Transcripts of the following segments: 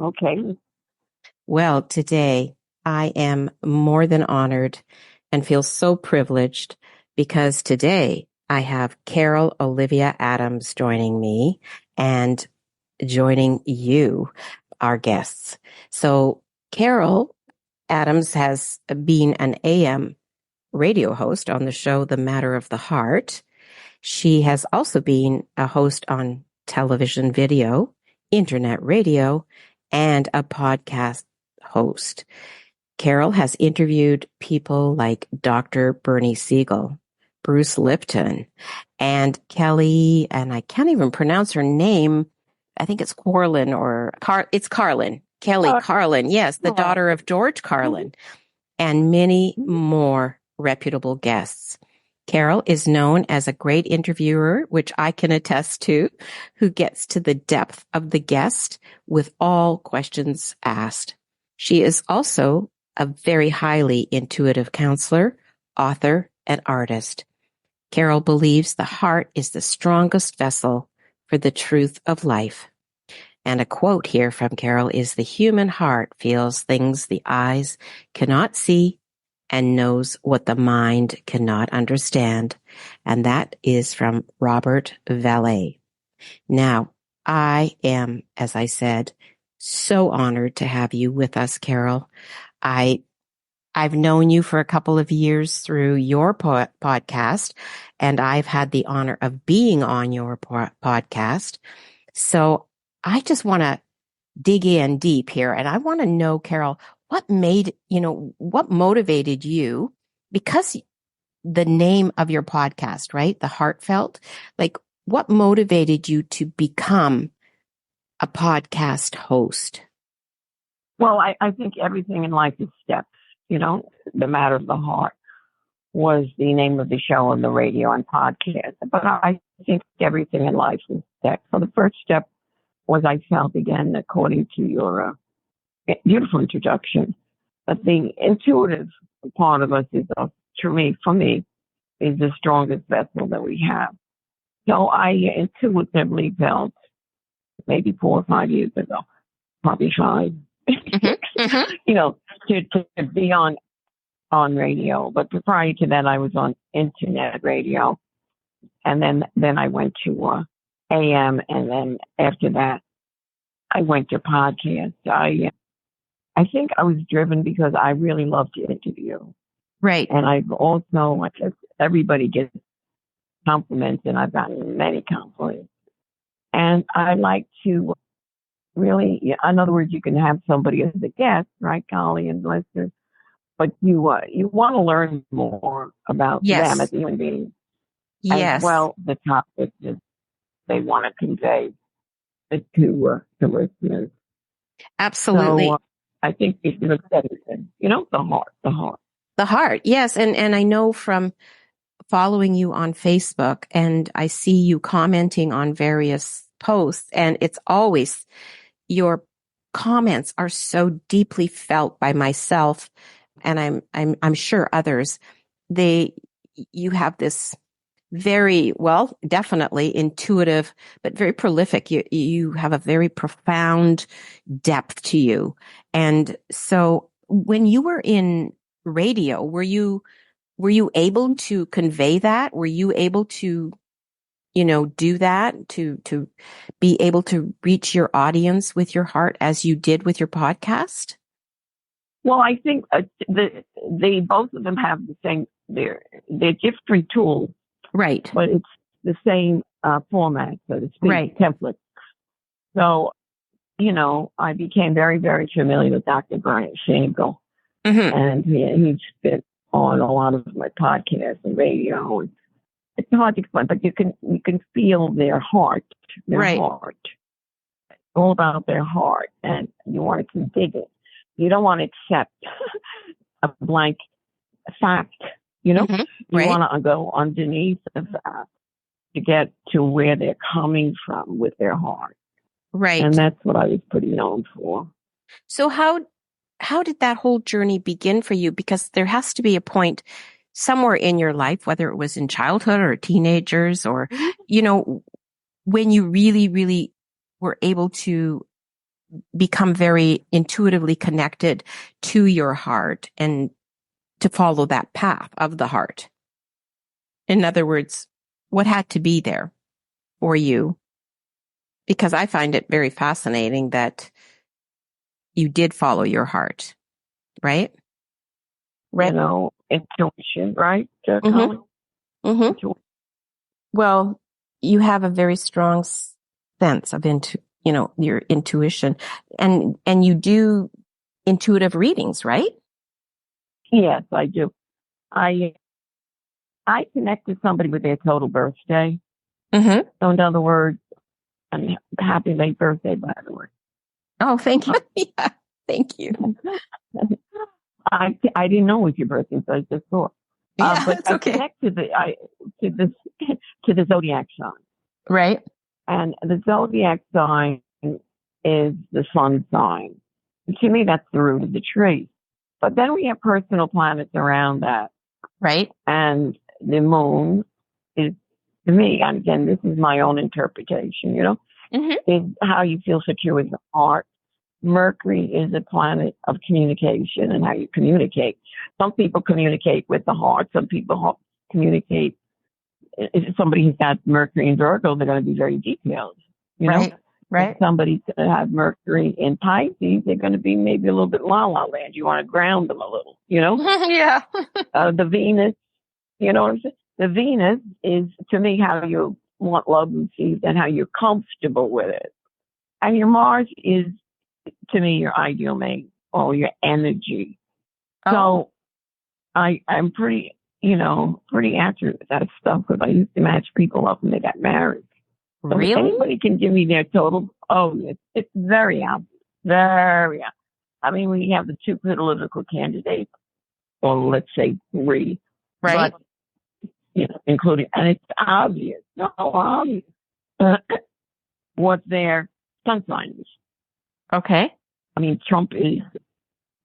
Okay. Well, today I am more than honored and feel so privileged because today I have Carol Olivia Adams joining me and joining you, our guests. So Carol Adams has been an AM radio host on the show The Matter of the Heart. She has also been a host on television, video, internet radio, and a podcast host. Carol has interviewed people like Dr. Bernie Siegel, Bruce Lipton, and Kelly, and I can't even pronounce her name. I think it's Carlin it's Carlin. Kelly Carlin. Yes, the daughter of George Carlin, and many more reputable guests. Carol is known as a great interviewer, which I can attest to, who gets to the depth of the guest with all questions asked. She is also a very highly intuitive counselor, author, and artist. Carol believes the heart is the strongest vessel for the truth of life. And a quote here from Carol is, "The human heart feels things the eyes cannot see and knows what the mind cannot understand." And that is from Robert Valet. Now, I am, as I said, so honored to have you with us, Carol. I've known you for a couple of years through your podcast, and I've had the honor of being on your podcast. So I just want to dig in deep here, and I want to know, Carol, what motivated you? Because the name of your podcast, right? The Heartfelt, like what motivated you to become a podcast host? Well, I think everything in life is steps, The Matter of the Heart was the name of the show on the radio and podcast. But I think everything in life is steps. So the first step was I felt, again, according to your beautiful introduction, that the intuitive part of us is, for me, is the strongest vessel that we have. So I intuitively felt, maybe 4 or 5 years ago, probably 5, to be on radio. But prior to that, I was on internet radio. And then I went to AM. And then after that, I went to podcasts. I think I was driven because I really love to interview. Right. And I've also, everybody gets compliments, and I've gotten many compliments. And I like to really, in other words, you can have somebody as a guest, right, Golly and Lester, but you want to learn more about them as human beings. Yes. As well, the topic that they want to convey to listeners. Absolutely. So I think it looks at everything, the heart. The heart, yes. And I know from following you on Facebook, and I see you commenting on various posts, and it's always, your comments are so deeply felt by myself, and I'm sure others. You have this very, well, definitely intuitive, but very prolific. You have a very profound depth to you. And so when you were in radio, were you able to convey that? Were you able to, do that, to be able to reach your audience with your heart as you did with your podcast? Well, I think they both of them have the same, they're different tools. Right. But it's the same format, so to speak, right. template. So, I became very, very familiar with Dr. Bernie Siegel. And he's been on a lot of my podcasts and radio. It's hard to explain, but you can feel their heart, heart. It's all about their heart, and you want to dig it. You don't want to accept a blank fact. You Right. want to go underneath the fact to get to where they're coming from with their heart. Right. And that's what I was pretty known for. So how did that whole journey begin for you? Because there has to be a point somewhere in your life, whether it was in childhood or teenagers or, when you really, really were able to become very intuitively connected to your heart and to follow that path of the heart? In other words, what had to be there for you? Because I find it very fascinating that you did follow your heart, right? You know, intuition, right? Mm-hmm. Mm-hmm. Well, you have a very strong sense of your intuition, and you do intuitive readings, right? Yes, I do. I connect with somebody with their total birthday. Mm-hmm. So in other words, and happy late birthday, by the way. Oh, thank you. Yeah, thank you. I didn't know it was your birthday, so I just thought. Yeah, But it's I okay. connect to the zodiac sign, Right. and the zodiac sign is the sun sign. And to me, that's the root of the tree. But then we have personal planets around that, Right. and the moon is, to me, and again, this is my own interpretation. Mm-hmm. Is how you feel secure with the heart. Mercury is a planet of communication and how you communicate. Some people communicate with the heart. Some people communicate. If somebody's got Mercury in Virgo, they're going to be very detailed. Right. Right. If somebody's going to have Mercury in Pisces, they're going to be maybe a little bit la la land. You want to ground them a little, Yeah. The Venus, you know what I'm saying? The Venus is, to me, how you want love received and how you're comfortable with it. And your Mars is, to me, your ideal mate or your energy. Oh. So I'm pretty accurate with that stuff because I used to match people up when they got married. So Really? anybody can give me their total. Oh, it's very obvious. Very obvious. I mean, we have the two political candidates, or let's say three. Right. But, including, and it's obvious. So obvious. What their sun sign is. Okay. I mean, Trump is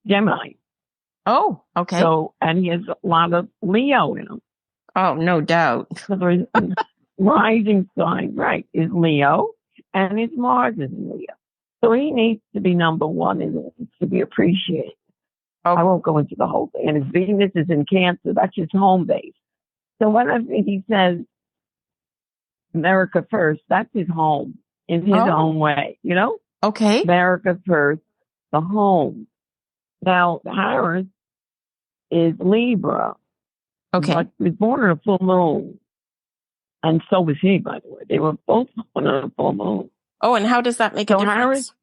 Gemini. Oh, okay. So, and he has a lot of Leo in him. Oh, no doubt. So his rising sign, right, is Leo, and his Mars is in Leo. So he needs to be number one and it needs to be appreciated. Oh. I won't go into the whole thing. And his Venus is in Cancer. That's his home base. So whenever he says America first, that's his home in his own way, Okay. America first, the home. Now, Harris is Libra. Okay. But he was born on a full moon. And so was he, by the way. They were both born on a full moon. Oh, and how does that make a difference? Harris,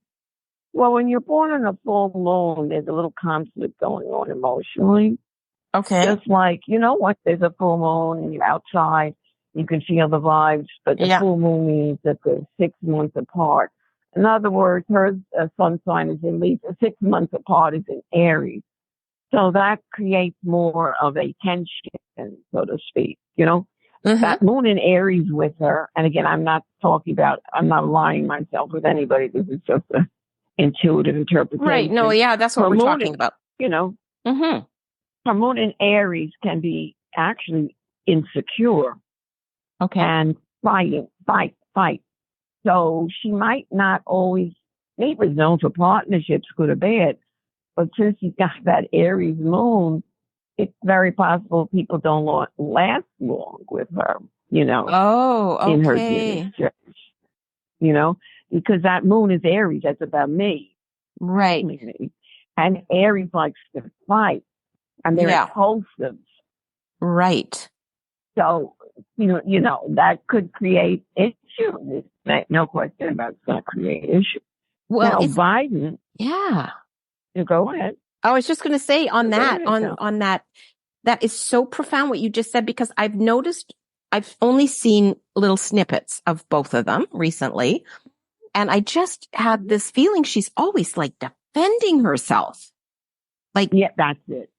well, when you're born on a full moon, there's a little conflict going on emotionally. Okay. Just like, what, there's a full moon and you're outside, you can feel the vibes, but the full moon means that they're 6 months apart. In other words, her sun sign is in Libra, 6 months apart is in Aries. So that creates more of a tension, so to speak, Mm-hmm. That moon in Aries with her, and again, I'm not aligning myself with anybody. This is just an intuitive interpretation. Right. No, yeah, that's what her we're moon talking about. Mm-hmm. Her moon in Aries can be actually insecure. Okay. And fight. So she might not always, Libra's known for partnerships, good or bad, but since she's got that Aries moon, it's very possible people don't last long with her, Oh, okay. in her ministry, because that moon is Aries. That's about me. Right. And Aries likes to fight, and they're impulsive. Right. So, that could create issues. No question about it's going to create issues. Well, now, Biden. Yeah. You go ahead. I was just going to say on that, that is so profound what you just said, because I've noticed, I've only seen little snippets of both of them recently. And I just had this feeling she's always like defending herself. Like, yeah, that's it.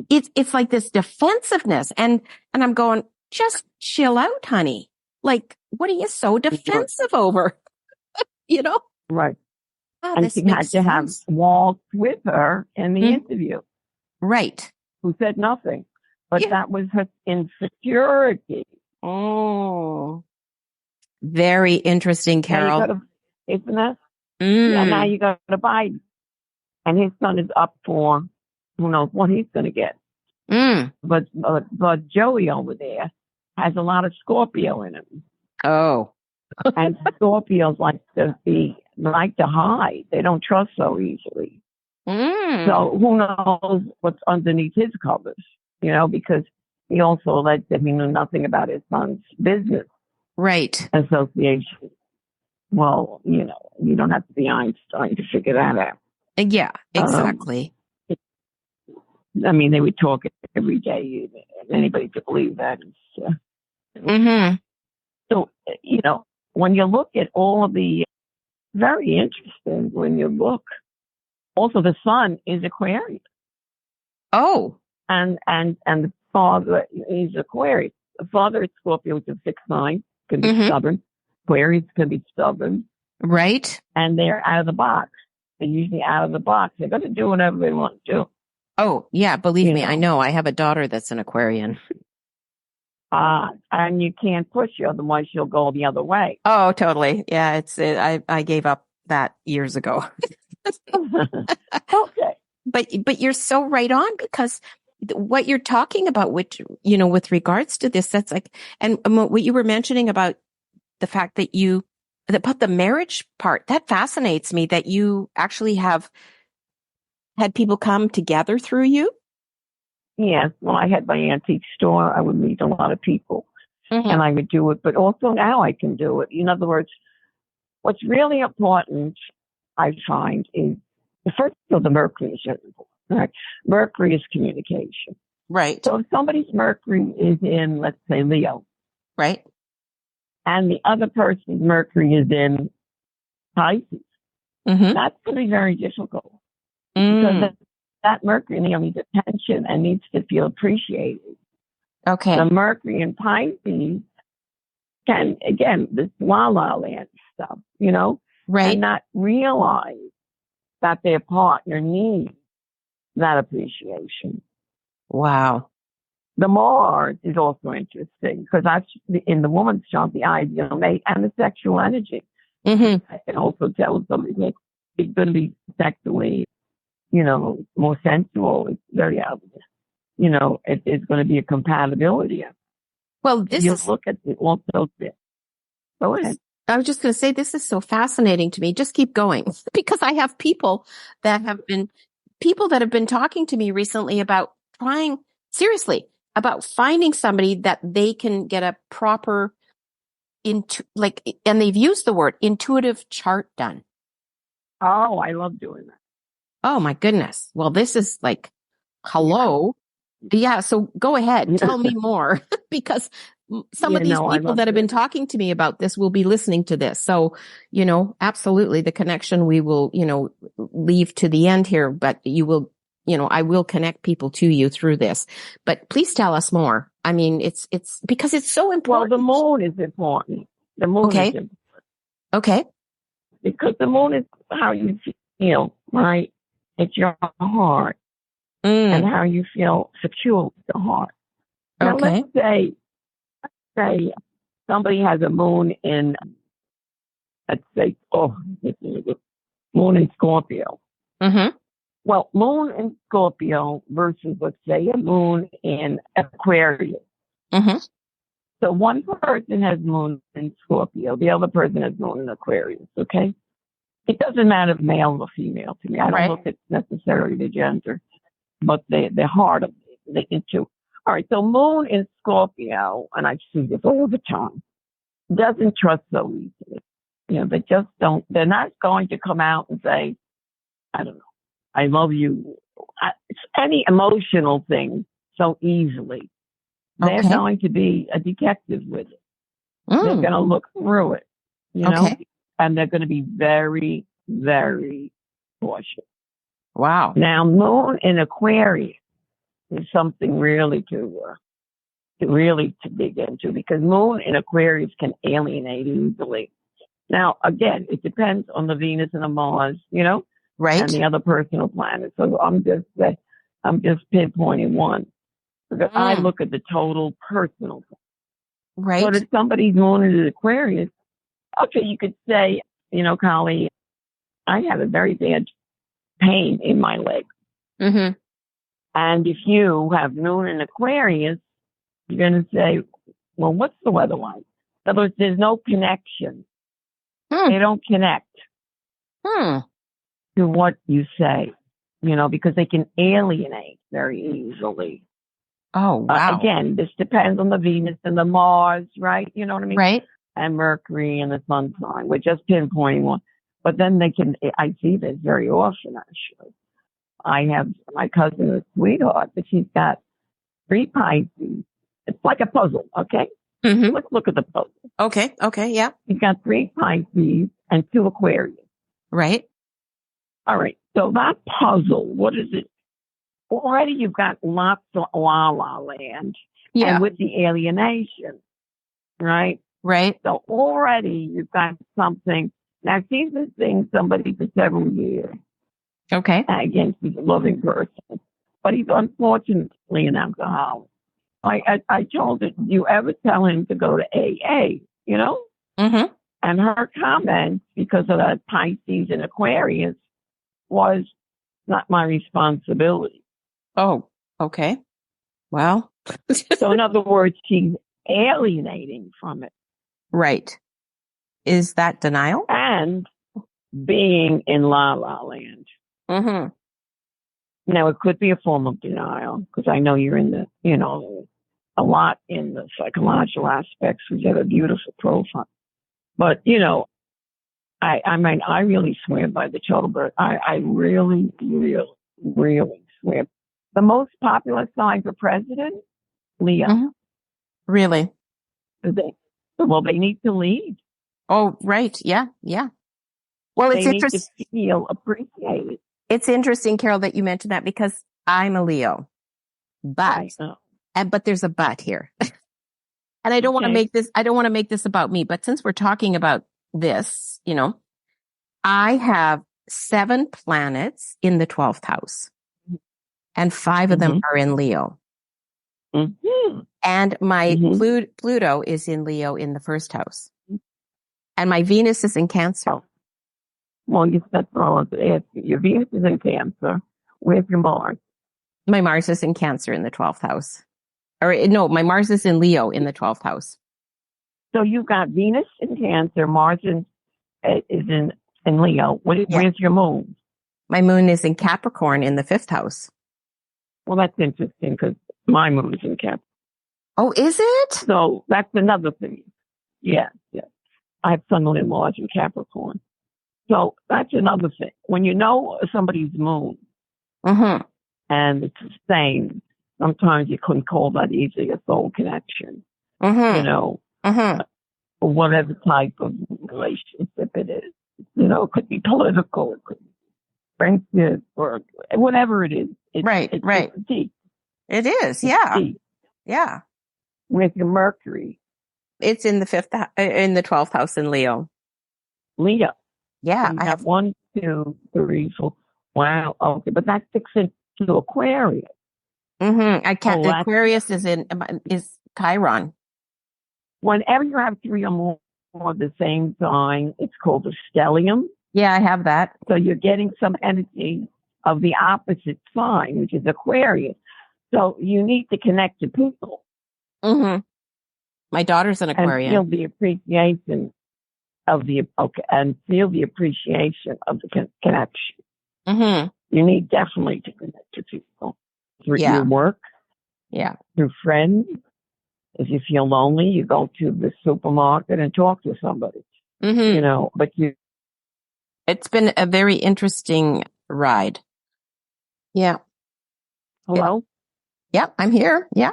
It's like this defensiveness. And I'm going, just chill out, honey. Like, what are you so defensive over? Right. Oh, and she had to have Walt with her in the interview. Right. Who said nothing. But that was her insecurity. Oh. Very interesting, Carol. Isn't that? Yeah, now Mm. you got a Biden, and his son is up for who knows what he's going to get. Mm. But Joey over there has a lot of Scorpio in him, Oh. and Scorpios like to hide. They don't trust so easily. Mm. So who knows what's underneath his covers? Because he also alleged that he knew nothing about his son's business Right. association. Well, you don't have to be Einstein to figure that out. Yeah, Um, exactly. I mean, they would talk every day. Anybody could believe that. Mm-hmm. So, when you look at all of the very interesting when you look, also the sun is Aquarius, Oh. and the father is Aquarius. The father is Scorpio, which is 6'9", can be Mm-hmm. stubborn. Aquarius can be stubborn, Right. and they're out of the box. They're usually out of the box. They're going to do whatever they want to do. Oh, yeah, believe me, I know. I have a daughter that's an Aquarian. And you can't push her, otherwise she'll go the other way. Oh, totally. Yeah, I gave up that years ago. Okay. But you're so right on, because what you're talking about, which, with regards to this, that's like, and what you were mentioning about the fact about the marriage part, that fascinates me, that you actually have had people come together through you. Yes. When I had my antique store, I would meet a lot of people, Mm-hmm. and I would do it. But also now I can do it. In other words, what's really important, I find, is first of all, the Mercury is very important. Right? Mercury is communication. Right. So if somebody's Mercury is in, let's say, Leo, Right. and the other person's Mercury is in Pisces, Mm-hmm. that's going to be very difficult, because Mm. that Mercury needs attention and needs to feel appreciated. Okay. The Mercury in Pisces can, again, this la-la land stuff, Right. and not realize that their partner needs that appreciation. Wow. The Mars is also interesting, because that's in the woman's chart, the ideal mate and the sexual energy. Mm-hmm. I can also tell somebody that it's going to be sexually, more sensual. It's very obvious. It's going to be a compatibility. Well, You look at it also. Go ahead. I was just going to say, this is so fascinating to me. Just keep going, because I have people that have been talking to me recently about about finding somebody that they can get a proper and they've used the word intuitive chart done. Oh, I love doing that. Oh my goodness. Well, this is like, hello. Yeah. So go ahead. Tell me more, because some of these people that have been talking to me about this will be listening to this. So, absolutely the connection we will, leave to the end here, but you will, I will connect people to you through this, but please tell us more. I mean, it's because it's so important. Well, the moon is important. The moon is important. Okay. Because the moon is how you feel, right? It's your heart, and how you feel secure with the heart. Now, Okay. let's say somebody has a moon in, let's say, moon in Scorpio. Mm-hmm. Well, moon in Scorpio versus, let's say, a moon in Aquarius. Mm-hmm. So one person has moon in Scorpio, the other person has moon in Aquarius, okay? It doesn't matter if male or female to me. I don't look at necessarily the gender, but the heart of the two. All right, so moon in Scorpio, and I see this all the time, doesn't trust so easily. They just don't, they're not going to come out and say, I don't know, I love you. It's any emotional thing so easily. They're going to be a detective with it. They're going to look through it, and they're going to be very, very cautious. Wow. Now, moon in Aquarius is something really to dig into, because moon in Aquarius can alienate easily. Now, again, it depends on the Venus and the Mars, right, and the other personal planets. So I'm just pinpointing one, because I look at the total personal. Right. But if somebody's moon is Aquarius, okay, you could say, Carly, I had a very bad pain in my leg. Mm-hmm. And if you have Moon in Aquarius, you're going to say, well, what's the weather like? In other words, there's no connection. Hmm. They don't connect Hmm. to what you say, because they can alienate very easily. Oh, wow. Again, this depends on the Venus and the Mars, right? You know what I mean? Right. And Mercury and the Sun sign. We're just pinpointing one. But then I see this very often, actually. I have my cousin, a sweetheart, but she's got 3 Pisces. It's like a puzzle, okay? Mm-hmm. Let's look at the puzzle. Okay. Yeah. She's got 3 Pisces and 2 Aquarius. Right. All right. So that puzzle, what is it? Already you've got lots of la land. Yeah. And with the alienation, right? Right. So already you've got something. Now she's been seeing somebody for several years. Okay. Again, she's a loving person. But he's unfortunately an alcoholic. I told her, do you ever tell him to go to AA, Mm-hmm. And her comment, because of the Pisces and Aquarius, was not my responsibility. Oh, okay. Well. So in other words, she's alienating from it. Right. Is that denial? And being in la land. Mm-hmm. Now, it could be a form of denial, because I know you're in the, a lot in the psychological aspects. We have a beautiful profile. But, I mean, I really swear by the total birth. I really, really, really swear. The most popular sign for president, Leo. Mm-hmm. Really? They need to lead. Oh, right. Yeah. Well, it's They need interesting. to feel appreciated. It's interesting, Carol, that you mentioned that, because I'm a Leo, but there's a but here. And I don't want to make this about me, but since we're talking about this, I have 7 planets in the 12th house, and 5 of them are in Leo. Mm-hmm. And my Pluto is in Leo in the 1st house. And my Venus is in Cancer. Oh. Well, that's all I was asking. Your Venus is in Cancer. Where's your Mars? My Mars is in Cancer in the 12th house. Or no, my Mars is in Leo in the 12th house. So you've got Venus in Cancer, Mars is in Leo. Where's your moon? My moon is in Capricorn in the 5th house. Well, that's interesting, because my moon is in Capricorn. Oh, is it? So that's another thing. Yes. I have Sun, Moon, and Mars in Capricorn. So that's another thing. When you know somebody's moon, mm-hmm. and it's the same, sometimes you couldn't call that easily a soul connection. Mm-hmm. Or whatever type of relationship it is. It could be political, it could be friendship, or whatever it is. Right. It's deep. It is, yeah. Deep. Yeah. With your Mercury. It's in the 12th house in Leo. Leo. Yeah. So I have 1, 2, 3, 4. Wow. Okay. But that sticks into Aquarius. Mm-hmm. Aquarius is Chiron. Whenever you have 3 or more of the same sign, it's called a stellium. Yeah, I have that. So you're getting some energy of the opposite sign, which is Aquarius. So you need to connect to people. Mm-hmm. My daughter's an Aquarian. And feel the appreciation of the connection. Mm-hmm. You need definitely to connect to people through your work. Yeah. Through friends. If you feel lonely, you go to the supermarket and talk to somebody. Mm-hmm. But it's been a very interesting ride. Yeah. Hello? Yeah, I'm here. Yeah.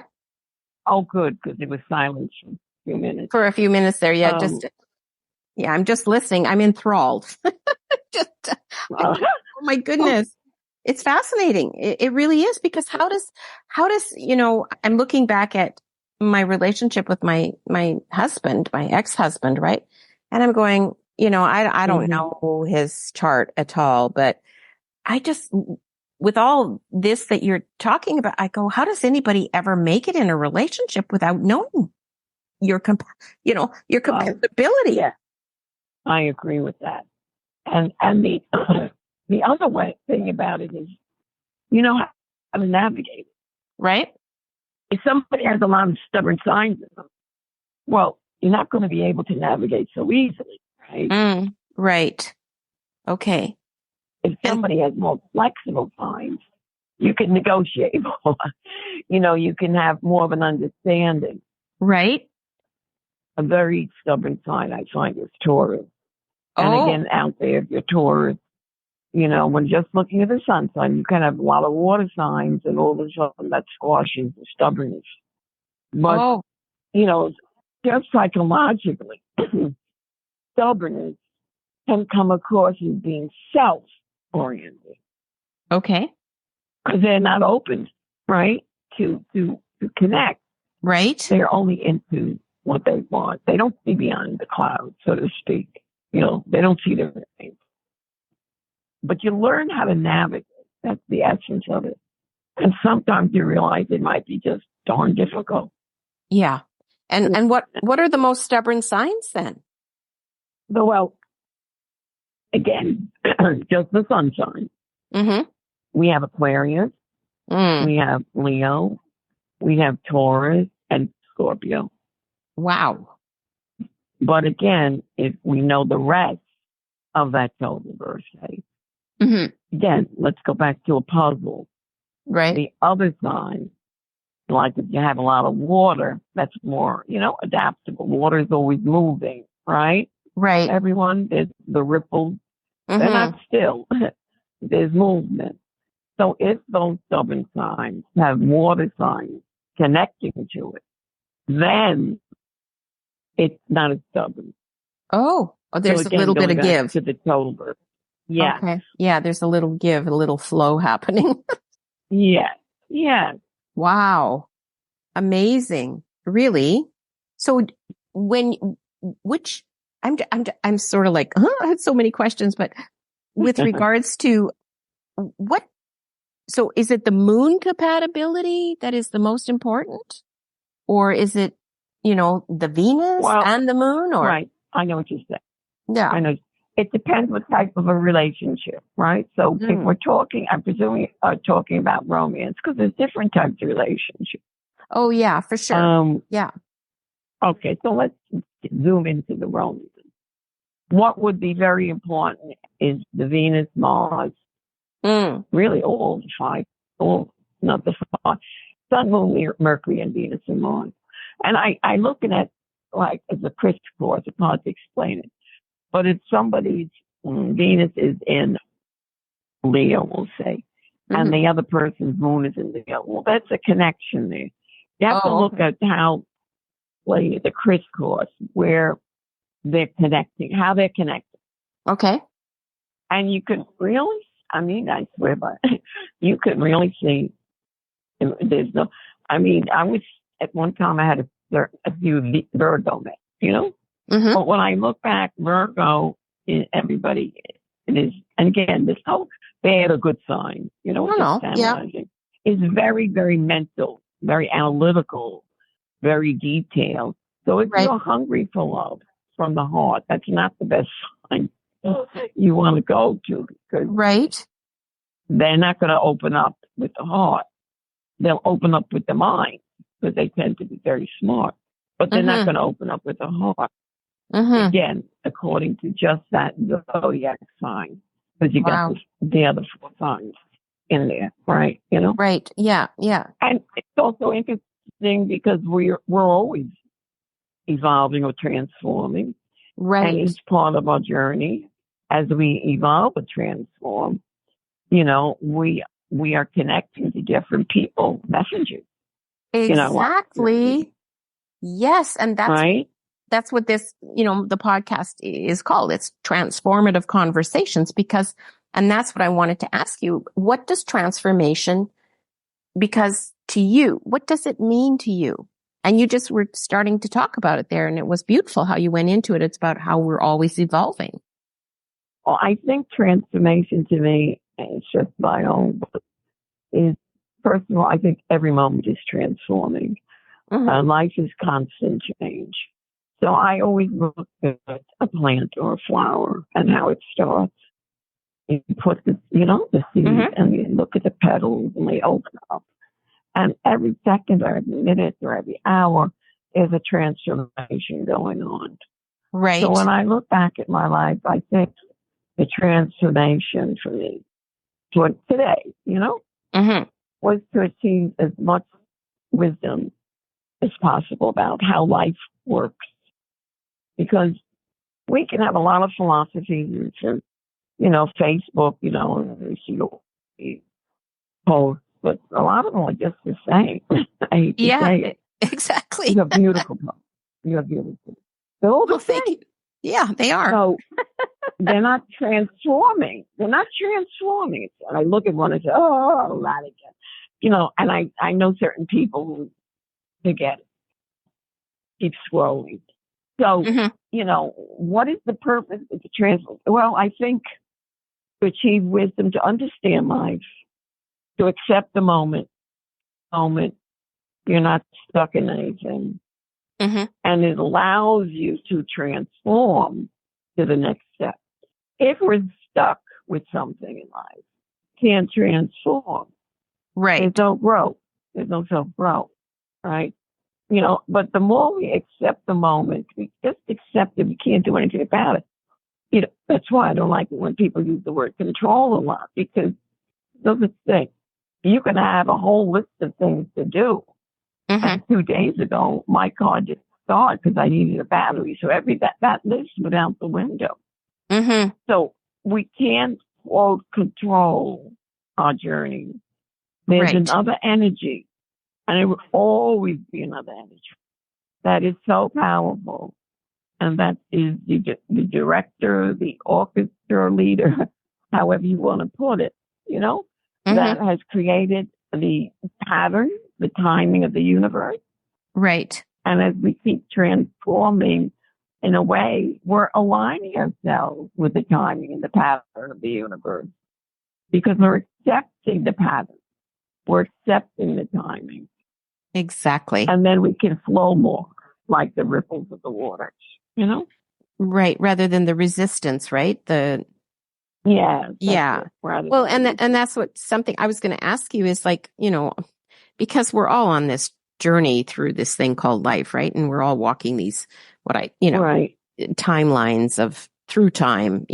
Oh, good, because it was silent for a few minutes. For a few minutes there, yeah. I'm just listening. I'm enthralled. Oh my goodness. It's fascinating. It really is, because how does, I'm looking back at my relationship with my husband, my ex-husband, right? And I'm going, I don't know his chart at all, but I just, with all this that you're talking about, I go, how does anybody ever make it in a relationship without knowing your compatibility? Yeah, I agree with that. And the the other thing about it is, you know how to navigate it. Right? If somebody has a lot of stubborn signs in them, well, you're not going to be able to navigate so easily, right? Right. Okay. If somebody has more flexible signs, you can negotiate more. You can have more of an understanding. Right. A very stubborn sign I find is Taurus. And Oh, again, out there, if you're Taurus, when just looking at the sun sign, you can have a lot of water signs, and all of a sudden that squashes the stubbornness. But, oh, just psychologically, stubbornness can come across as being self-oriented okay. because they're not open, right, to connect. Right. They're only into what they want. They don't see beyond the clouds, so to speak. They don't see their things. But you learn how to navigate. That's the essence of it. And sometimes you realize it might be just darn difficult. Yeah. And what are the most stubborn signs then? Well, again, just the sunshine. Mm-hmm. We have Aquarius, we have Leo, we have Taurus, and Scorpio. Wow. But again, if we know the rest of that total birthday, again, let's go back to a puzzle. Right. The other sign, like if you have a lot of water, that's more, adaptable. Water is always moving, right? Right. Everyone, there's the ripples. They're not still. There's movement. So if those stubborn signs have water signs connecting to it, then it's not as stubborn. Oh, there's so again, a little bit of give. To the total birth. Yeah. Okay. Yeah, there's a little give, a little flow happening. Yeah. Yeah. Wow. Amazing. Really? So I'm sort of like, I had so many questions, but with regards to so is it the moon compatibility that is the most important? Or is it, the Venus and the moon? Or right. I know what you're saying. Yeah. I know. It depends what type of a relationship, right? So if we're talking, I'm presuming talking about romance, because there's different types of relationships. Oh, yeah, for sure. Yeah. Okay, so let's zoom into the romance. What would be very important is the Venus, Mars, really all the five, not the five, Sun, Moon, Mercury, and Venus and Mars. And I look at it like as a crisscross, it's hard to explain it. But if somebody's Venus is in Leo, we'll say, and the other person's moon is in Leo, well, that's a connection there. You have to look at how the crisscross, where they're connecting, how they're connected. Okay. And you can really, I swear by it, you can really see, there's no, I was, at one time I had a few Virgo men, But when I look back, Virgo, everybody, it is, and again, this whole bad or good sign, is very, very mental, very analytical, very detailed. So if you're hungry for love from the heart, that's not the best sign you want to go to, because they're not going to open up with the heart. They'll open up with the mind, because they tend to be very smart, but they're not going to open up with the heart. Again, according to just that zodiac sign, because you got the other four signs in there, right? Right. Yeah. Yeah. And it's also interesting because we're always evolving or transforming, right? And each part of our journey, as we evolve or transform, we are connecting to different people, messengers. Exactly. Yes, and that's right. That's what this, the podcast is called. It's transformative conversations and that's what I wanted to ask you. What does transformation, because to you, what does it mean to you? And you just were starting to talk about it there, and it was beautiful how you went into it. It's about how we're always evolving. Well, I think transformation to me, and it's just my own, is, first of all, I think every moment is transforming. Life is constant change. So I always look at a plant or a flower and how it starts. You put the seed, and you look at the petals and they open up. And every second or every minute or every hour is a transformation going on. Right. So when I look back at my life, I think the transformation for me toward today, was to achieve as much wisdom as possible about how life works. Because we can have a lot of philosophies and, Facebook, and we see all these posts, but a lot of them are just the same. I hate to say it. Exactly. You're beautiful. You're beautiful. They're all the same. Thank you. Yeah, they are. So they're not transforming. They're not transforming. And I look at one and say, oh, that again. And I know certain people who forget it, keep scrolling. So, what is the purpose of the transform? Well, I think to achieve wisdom, to understand life, to accept the moment. You're not stuck in anything. And it allows you to transform to the next step. If we're stuck with something in life, can't transform. Right. There's no growth. There's no self-growth, right? But the more we accept the moment, we just accept it. We can't do anything about it. That's why I don't like it when people use the word control a lot, because it doesn't think. You can have a whole list of things to do. And 2 days ago, my car just started because I needed a battery. So that list went out the window. So we can't, quote, control our journey. There's another energy, and it will always be another energy that is so powerful. And that is the director, the orchestra leader, however you want to put it, that has created the pattern, the timing of the universe. Right. And as we keep transforming, in a way, we're aligning ourselves with the timing and the pattern of the universe, because we're accepting the pattern. We're accepting the timing. Exactly. And then we can flow more like the ripples of the waters, Right. Rather than the resistance, right? Yeah. Well, and that's what something I was going to ask you is like, because we're all on this journey through this thing called life, right? And we're all walking these, timelines of through time,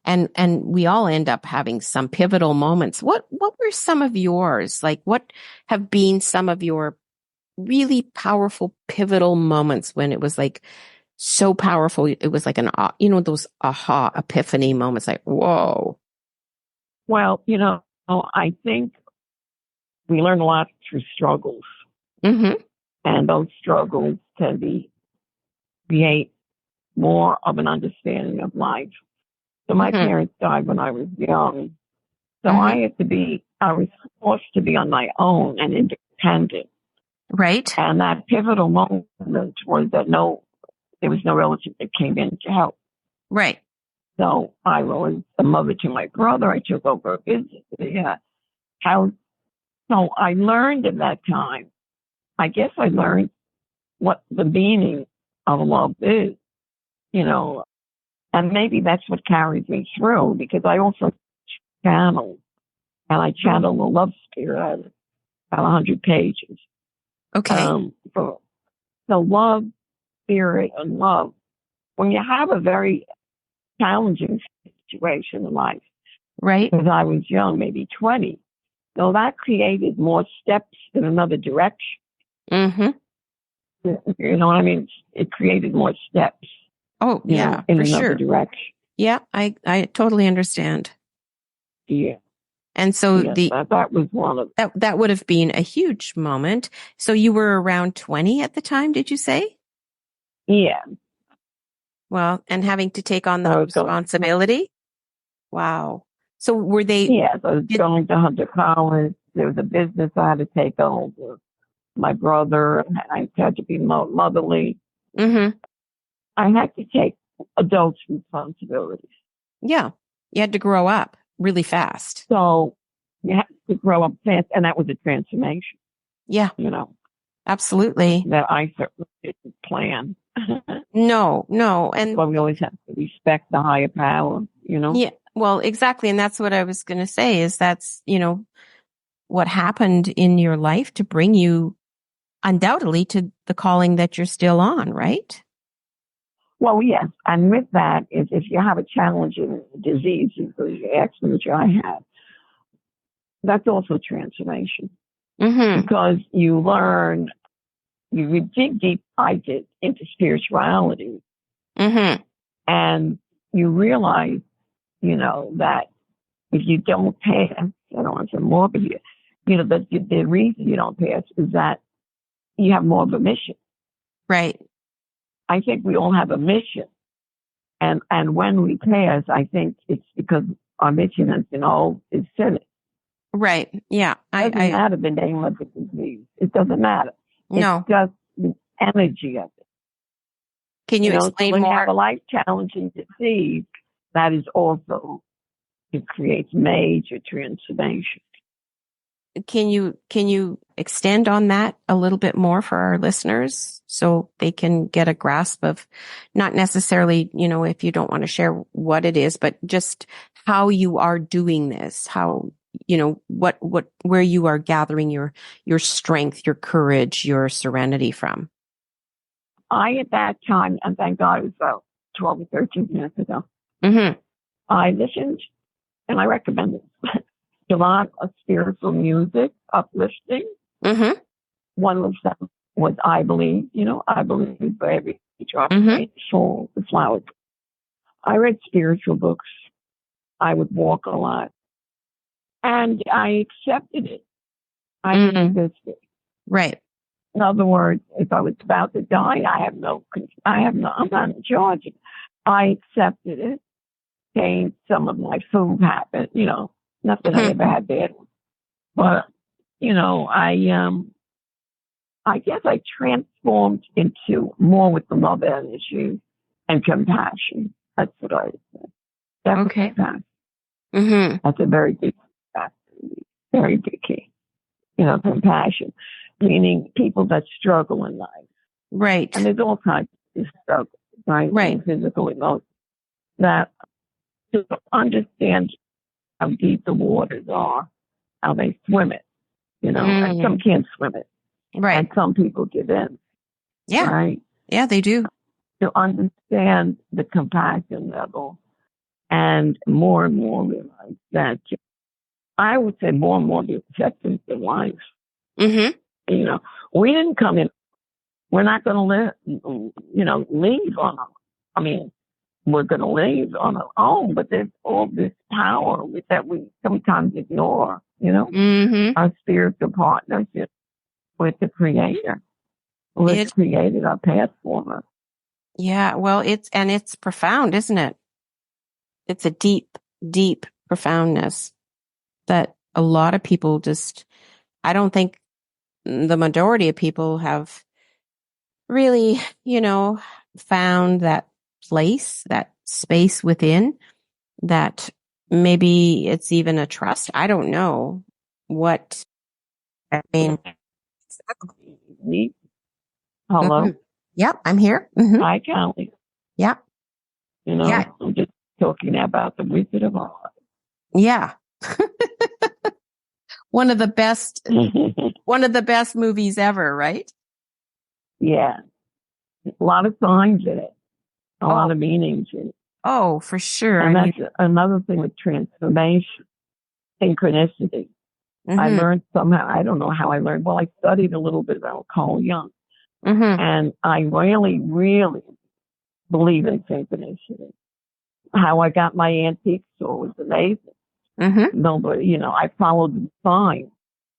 and we all end up having some pivotal moments. What were some of yours? Like, what have been some of your really powerful pivotal moments when it was like so powerful? It was like those aha epiphany moments, like, whoa. Well, I think we learn a lot through struggles. And those struggles can create more of an understanding of life. So my parents died when I was young. So I was forced to be on my own and independent. Right. And that pivotal moment was that there was no relative that came in to help. Right. So I was a mother to my brother. I took over a business, house. So I learned at that time, I guess I learned what the meaning of love is, and maybe that's what carries me through, because I also channel, and I channel the love spirit, about 100 pages. Okay. So love, spirit, and love. When you have a very challenging situation in life, right? Because I was young, maybe 20, so that created more steps in another direction. You know what I mean? It created more steps. Oh, yeah, in for another sure. direction. Yeah, I totally understand. Yeah. And so that was one of that would have been a huge moment. So you were around 20 at the time, did you say? Yeah. Well, and having to take on the responsibility. Wow. So were they? Yes, I was going to Hunter College. There was a business I had to take over. My brother, I had to be motherly. I had to take adults' responsibilities. Yeah. You had to grow up really fast. So you had to grow up fast, and that was a transformation. Yeah. Absolutely. That I certainly didn't plan. No, no. And But we always have to respect the higher power, yeah, well, exactly. And that's what I was going to say is that's, what happened in your life to bring you undoubtedly to the calling that you're still on, right? Well, yes. And with that, if you have a challenging disease, the accident which I had, that's also transformation Mm-hmm. because you learn, you dig deep, I did, into spirituality, Mm-hmm. and you realize, that if you don't pass, I don't want to say more, but the reason you don't pass is that you have more of a mission. Right. I think we all have a mission. And when we pass, I think it's because our mission has been all is finished. Right. Yeah. It doesn't matter the name of the disease. It doesn't matter. No. It's just the energy of it. Can you So explain when you more? have a life challenging disease, that is also, it creates major transformation. Can you extend on that a little bit more for our listeners so they can get a grasp of not necessarily, if you don't want to share what it is, but just how you are doing this, how, where you are gathering your strength, your courage, your serenity from? At that time, and thank God it was about 12 or 13 years ago, Mm-hmm. I listened, and I recommend it, a lot of spiritual music, uplifting. Mm-hmm. One of them was I Believe, I believe for every drop of Mm-hmm. rain, soul, the flowers. I read spiritual books. I would walk a lot. And I accepted it. I didn't resist it. Right. In other words, if I was about to die, I'm not in charge. I accepted it. Changed some of my food habits, not that I ever had bad ones. But, I guess I transformed into more with the love energy and compassion. That's what I would say. That's Okay. compassion. Mm-hmm. That's a very big factor, very big key. Compassion, meaning people that struggle in life. Right. And there's all kinds of struggles, right? Right. Physical, emotional. That to understand how deep the waters are, how they swim it, and some can't swim it. Right. And some people give in. Yeah. Right? Yeah, they do. To understand the compassion level and more realize that I would say more and more the acceptance of life. Mm-hmm. We didn't come in, we're not going to leave on we're going to leave on our own, but there's all this power that we sometimes ignore, Mm-hmm. our spiritual partnership with the Creator who has created our path for us. Yeah, well, it's profound, isn't it? It's a deep, deep profoundness that a lot of people I don't think the majority of people have really, found that place, that space within that maybe it's even a trust. I don't know what, I mean. Hello? Mm-hmm. Yep, I'm here. Mm-hmm. Hi, Kelly. Yep. Yeah. I'm just talking about the Wizard of Oz. Yeah. One of the best movies ever, right? Yeah. A lot of signs in it. A lot of meanings in it. Oh, for sure. And that's another thing with transformation, synchronicity. Mm-hmm. I learned somehow, I don't know how I learned. Well, I studied a little bit about Carl Jung. Mm-hmm. And I really, really believe in synchronicity. How I got my antique store was amazing. Mm-hmm. Nobody, I followed the sign.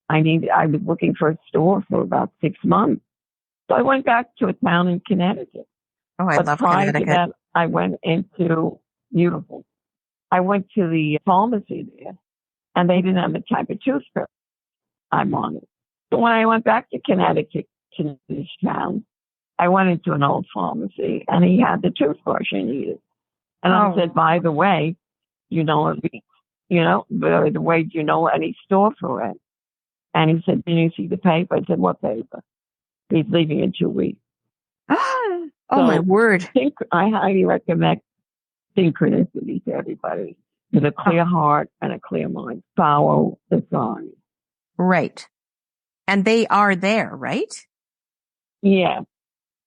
I was looking for a store for about 6 months. So I went back to a town in Connecticut. Oh, I love prior Connecticut. to that, I went into beautiful. I went to the pharmacy there, and they didn't have the type of toothbrush I wanted. So when I went back to Connecticut, to this town, I went into an old pharmacy, and he had the toothbrush I needed. And I said, by the way, by the way, do you know any store for it? And he said, did you see the paper? I said, what paper? He's leaving in 2 weeks. Oh, my word. I highly recommend synchronicity to everybody. With a clear heart and a clear mind. Follow the signs. Right. And they are there, right? Yeah.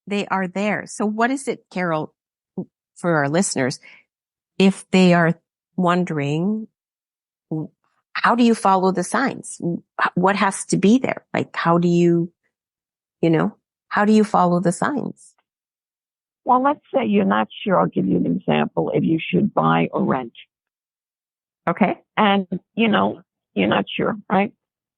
They are there. So what is it, Carol, for our listeners, if they are wondering, how do you follow the signs? What has to be there? Like, how do you follow the signs? Well, let's say you're not sure. I'll give you an example. If you should buy or rent. Okay. And, you're not sure, right?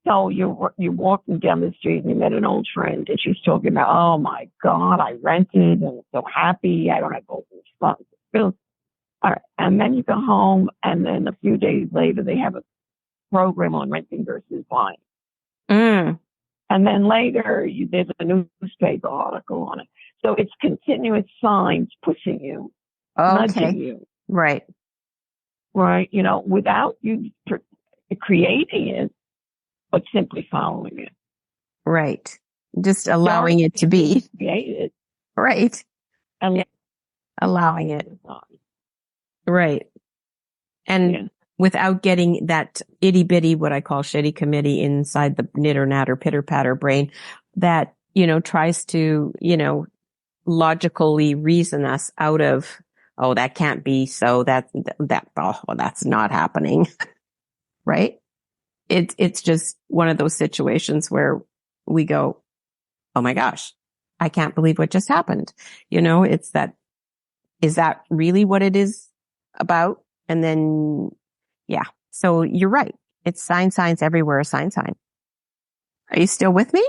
So you're walking down the street and you met an old friend and she's talking about, oh my God, I rented and I'm so happy. I don't have all this responsibility. All right. And then you go home and then a few days later they have a program on renting versus buying. Mm. And then later there's a newspaper article on it. So it's continuous signs pushing you, nudging you. Right. Right. Without you creating it, but simply following it. Right. Just allowing it to be. Created. Right. And allowing it. Right. And without getting that itty bitty, what I call shitty committee inside the knitter natter pitter patter brain that, tries to, logically reason us out of, oh, that can't be. So that's not happening. Right. It's just one of those situations where we go, oh my gosh, I can't believe what just happened. It's that, is that really what it is about? And then, yeah. So you're right. It's signs everywhere, sign. Are you still with me?